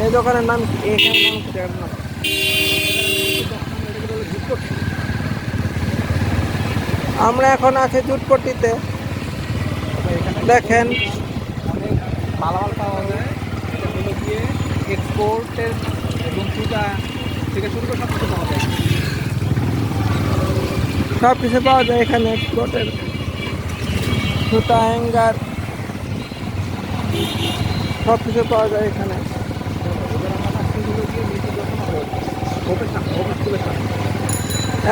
এই দোকানের নাম কি? এখানে নাম কি জানেন না? আমরা এখন আছি জুটপট্টিতে। দেখেন অনেক মালামাল পাওয়া যায়। এটা হলো গিয়ে এক্সপোর্টের এবং জুতা থেকে শুরু করে সব কিছু পাওয়া যায়। সব কিছু পাওয়া যায় এখানে। এক্সপোর্টের জুতা, হ্যাঙ্গার, সব কিছু পাওয়া যায় এখানে।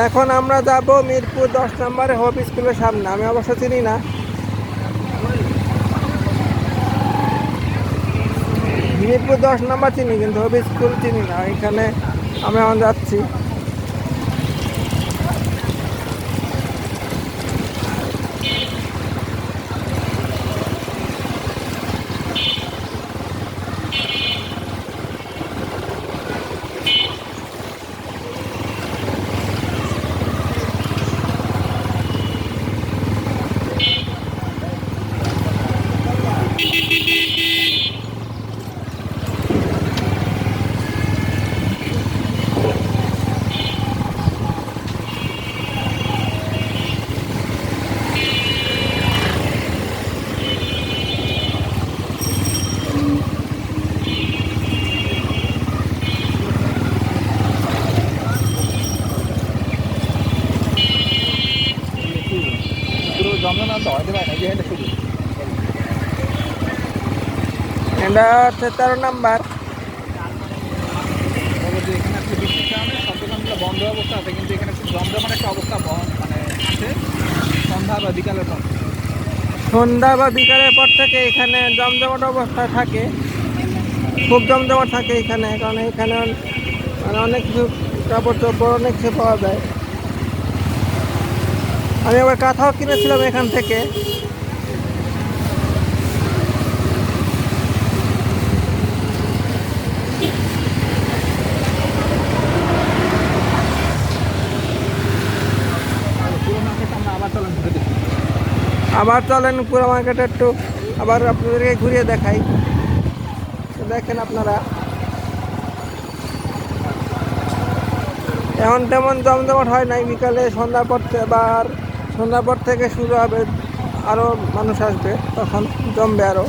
এখন আমরা যাব মিরপুর 10 নম্বরে হোপ স্কুলের সামনে। আমি অবশ্য চিনি না, মিরপুর 10 নম্বর চিনি কিন্তু হোপ স্কুল চিনি না। এখানে আমরা এখন যাচ্ছি। এটা হচ্ছে 13 নাম্বার। এখানে আসলে বৃষ্টির কারণে সব দোকানগুলো বন্ধ অবস্থা আছে, কিন্তু এখানে খুব জমজমাট একটা অবস্থা মানে আছে সন্ধ্যা বা বিকালের পর। সন্ধ্যা বা বিকালের পর থেকে এখানে জমজমাট অবস্থা থাকে, খুব জমজমাট থাকে এখানে। কারণ এখানে মানে অনেক কিছু কাপড় চোপড় অনেক কিছু পাওয়া যায়। আমি আবার কাঁথাও কিনেছিলাম এখান থেকে। আবার চলেন পুরো মার্কেটে একটু আবার আপনাদেরকে ঘুরিয়ে দেখাই। দেখেন আপনারা, এখন তেমন জমজমাট হয় নাই। বিকালে সন্ধ্যার পর সন্ধ্যার পর থেকে শুরু হবে, আরও মানুষ আসবে, তখন জমবে আরও।